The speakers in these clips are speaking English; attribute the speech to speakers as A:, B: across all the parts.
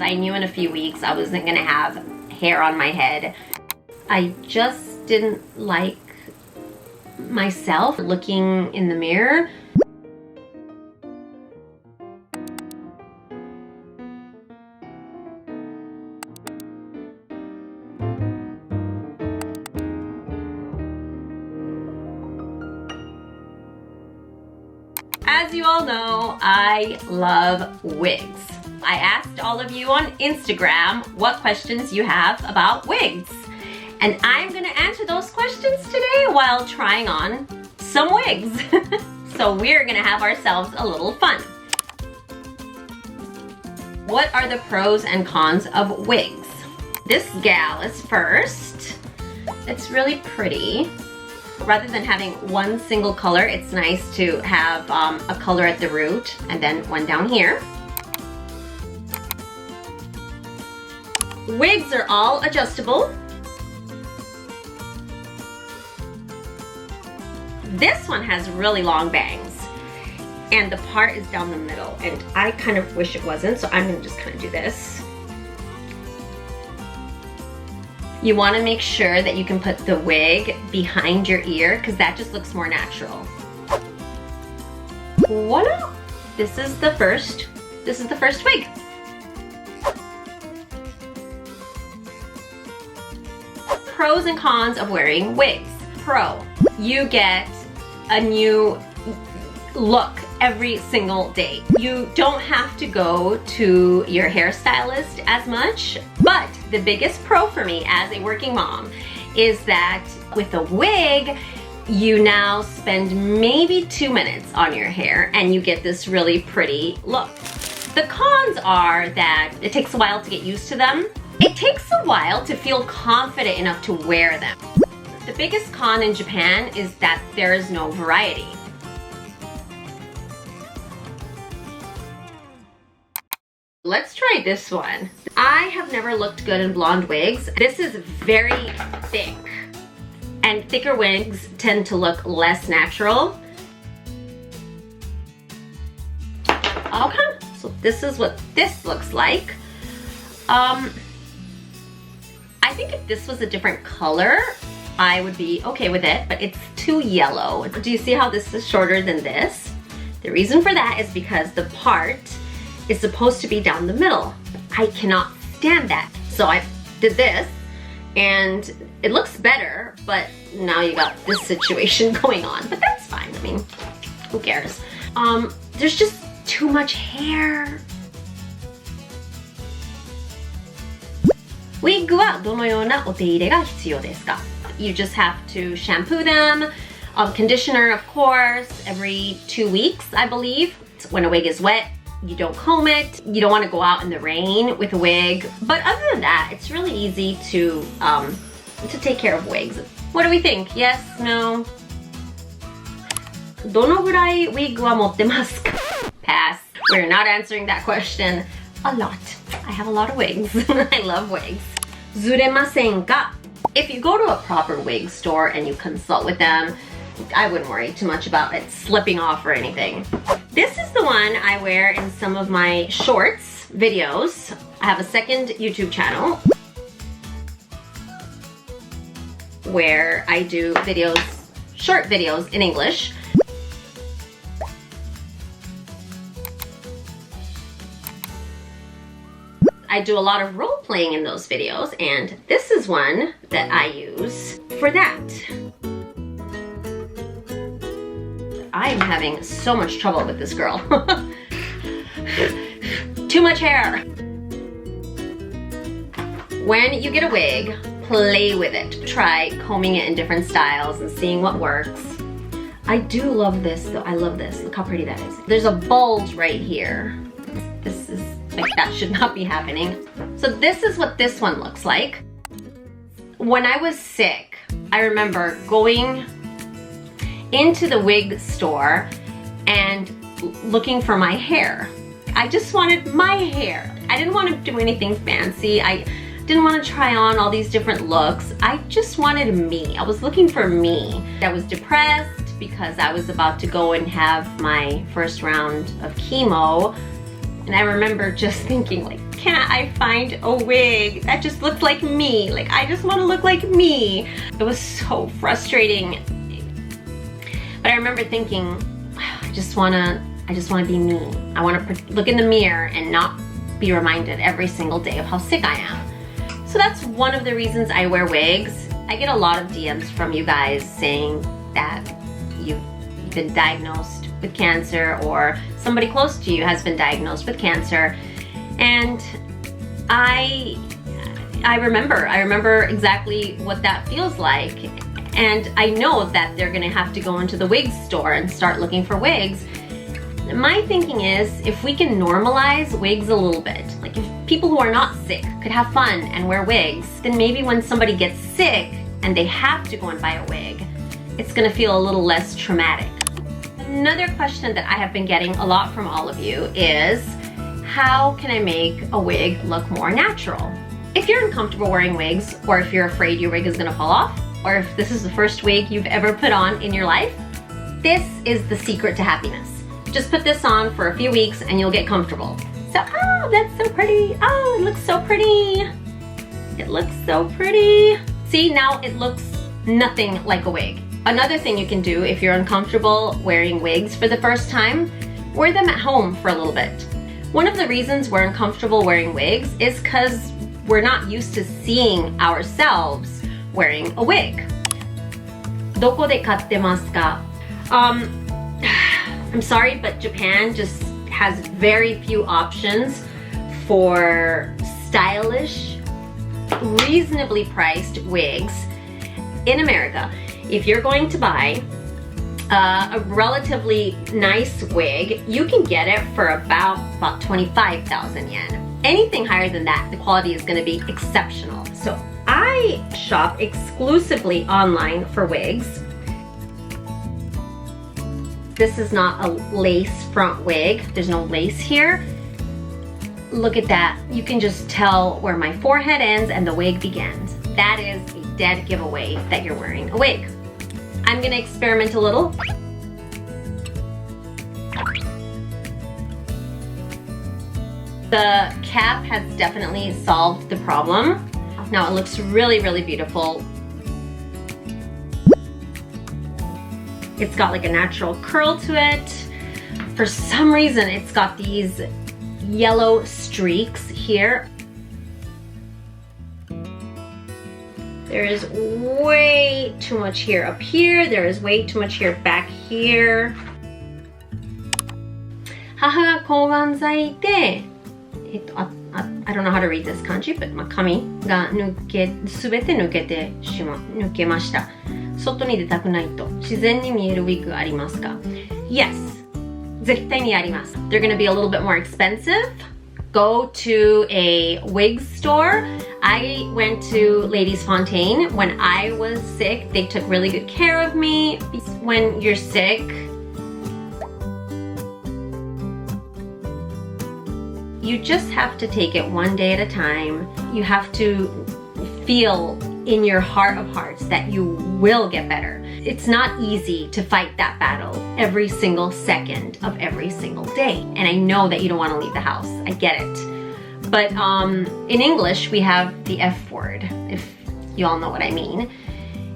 A: I knew in a few weeks I wasn't gonna have hair on my head. I just didn't like myself looking in the mirror. As you all know, I love wigs. I asked all of you on Instagram what questions you have about wigs. And I'm gonna answer those questions today while trying on some wigs. So we're gonna have ourselves a little fun. What are the pros and cons of wigs? This gal is first. It's really pretty. Rather than having one single color, it's nice to have a color at the root and then one down here. Wigs are all adjustable. This one has really long bangs and the part is down the middle, and I kind of wish it wasn't, so I'm gonna just kind of do this. You want to make sure that you can put the wig behind your ear because that just looks more natural. Voila! This is the first wig. Pros and cons of wearing wigs. Pro, you get a new look every single day. You don't have to go to your hairstylist as much, but the biggest pro for me as a working mom is that with a wig, you now spend maybe 2 minutes on your hair and you get this really pretty look. The cons are that it takes a while to get used to them. It takes a while to feel confident enough to wear them. The biggest con in Japan is that there is no variety. Let's try this one. I have never looked good in blonde wigs. This is very thick, and thicker wigs tend to look less natural. Okay, so this is what this looks like. I think if this was a different color, I would be okay with it, but it's too yellow. Do you see how this is shorter than this? The reason for that is because the part is supposed to be down the middle. I cannot stand that. So I did this and it looks better, but now you got this situation going on, but that's fine. I mean, who cares? There's just too much hair. ウィッグはどのようなお手入れが必要ですか? You just have to shampoo them, conditioner of course, every 2 weeks I believe. When a wig is wet, you don't comb it. You don't want to go out in the rain with a wig. But other than that, it's really easy to take care of wigs. What do we think? Yes? No? どのぐらいウィッグは持ってますか? Pass. We're not answering that question. A lot. I have a lot of wigs. I love wigs. ずれませんか? If you go to a proper wig store and you consult with them, I wouldn't worry too much about it slipping off or anything. This is the one I wear in some of my shorts videos. I have a second YouTube channel where I do videos, short videos in English. I do a lot of role playing in those videos, and this is one that I use for that. I am having so much trouble with this girl. Too much hair. When you get a wig, play with it. Try combing it in different styles and seeing what works. I do love this though. I love this. Look how pretty that is. There's a bulge right here. This is like, that should not be happening. So this is what this one looks like. When I was sick, I remember going into the wig store and looking for my hair. I just wanted my hair. I didn't want to do anything fancy. I didn't want to try on all these different looks. I just wanted me. I was looking for me. I was depressed because I was about to go and have my first round of chemo. And I remember just thinking, like, can't I find a wig that just looks like me? Like, I just want to look like me. It was so frustrating. But I remember thinking, I just want to be me. I want to look in the mirror and not be reminded every single day of how sick I am. So that's one of the reasons I wear wigs. I get a lot of DMs from you guys saying that you've been diagnosed with cancer, or somebody close to you has been diagnosed with cancer. And I remember exactly what that feels like. And I know that they're gonna have to go into the wig store and start looking for wigs. My thinking is, if we can normalize wigs a little bit, like if people who are not sick could have fun and wear wigs, then maybe when somebody gets sick and they have to go and buy a wig, it's gonna feel a little less traumatic. Another question that I have been getting a lot from all of you is, how can I make a wig look more natural? If you're uncomfortable wearing wigs, or if you're afraid your wig is gonna fall off, or if this is the first wig you've ever put on in your life, this is the secret to happiness. Just put this on for a few weeks and you'll get comfortable. So, oh, that's so pretty. Oh, it looks so pretty. It looks so pretty. See, now it looks nothing like a wig. Another thing you can do if you're uncomfortable wearing wigs for the first time, wear them at home for a little bit. One of the reasons we're uncomfortable wearing wigs is because we're not used to seeing ourselves wearing a wig. どこで買ってますか? I'm sorry, but Japan just has very few options for stylish, reasonably priced wigs in America. If you're going to buy a relatively nice wig, you can get it for about 25,000 yen. Anything higher than that, the quality is going to be exceptional. So I shop exclusively online for wigs. This is not a lace front wig. There's no lace here. Look at that. You can just tell where my forehead ends and the wig begins. That is a dead giveaway that you're wearing a wig. I'm gonna experiment a little. The cap has definitely solved the problem. Now it looks really, really beautiful. It's got like a natural curl to it. For some reason, it's got these yellow streaks here. There is way too much hair up here. There is way too much hair back here. 母が抗がん剤で、I don't know how to read this kanji, but 髪がすべて抜けました。外に出たくないと自然に見えるウィッグありますか? Yes, 絶対にあります。They're gonna be a little bit more expensive. Go to a wig store. I went to Ladies Fontaine when I was sick. They took really good care of me. When you're sick, you just have to take it one day at a time. You have to feel in your heart of hearts that you will get better. It's not easy to fight that battle every single second of every single day. And I know that you don't want to leave the house. I get it. But in English, we have the F word, if you all know what I mean.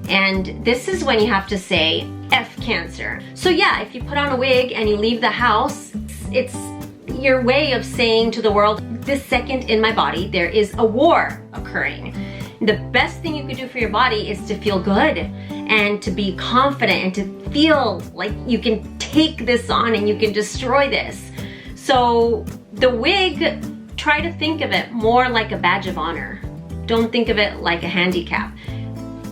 A: And this is when you have to say F cancer. So yeah, if you put on a wig and you leave the house, it's your way of saying to the world, this second in my body, there is a war occurring. The best thing you can do for your body is to feel good and to be confident and to feel like you can take this on and you can destroy this. So the wig, try to think of it more like a badge of honor. Don't think of it like a handicap.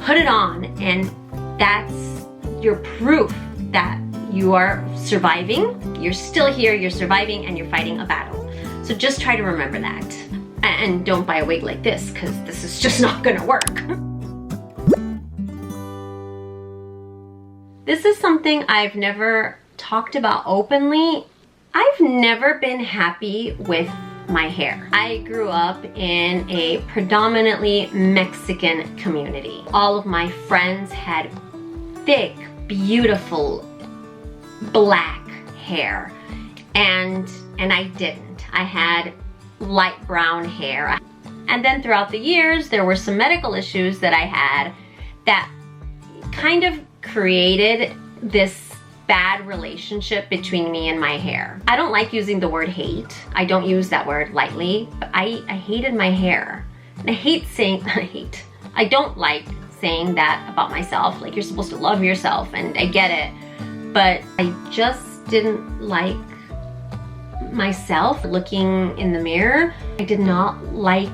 A: Put it on, and that's your proof that you are surviving. You're still here, you're surviving, and you're fighting a battle. So just try to remember that. And don't buy a wig like this, because this is just not gonna work. This is something I've never talked about openly. I've never been happy with my hair. I grew up in a predominantly Mexican community. All of my friends had thick, beautiful, black hair, and I didn't. I had light brown hair. And then throughout the years, there were some medical issues that I had that kind of created this bad relationship between me and my hair. I don't like using the word hate. I don't use that word lightly, but I hated my hair. And I hate saying, I don't like saying that about myself. Like, you're supposed to love yourself, and I get it. But I just didn't like myself looking in the mirror. I did not like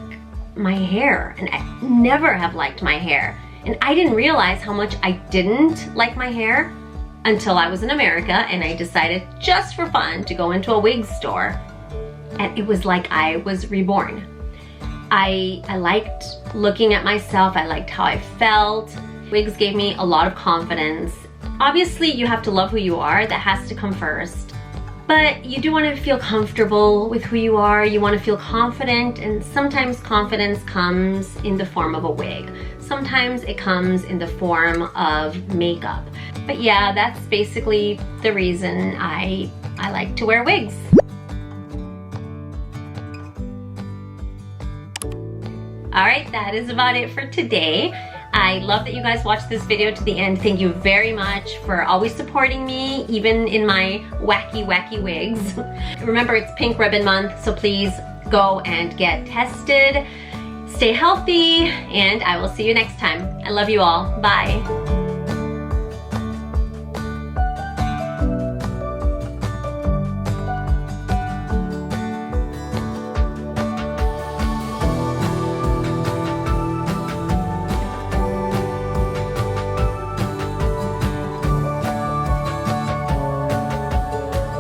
A: my hair, and I never have liked my hair. And I didn't realize how much I didn't like my hair until I was in America and I decided just for fun to go into a wig store. And it was like I was reborn. I liked looking at myself. I liked how I felt. Wigs gave me a lot of confidence. Obviously, you have to love who you are. That has to come first. But you do want to feel comfortable with who you are. You want to feel confident, and sometimes confidence comes in the form of a wig. Sometimes it comes in the form of makeup. But yeah, that's basically the reason I like to wear wigs. Alright, that is about it for today. I love that you guys watched this video to the end. Thank you very much for always supporting me, even in my wacky wigs. Remember, it's Pink Ribbon Month, so please go and get tested. Stay healthy, and I will see you next time. I love you all. Bye.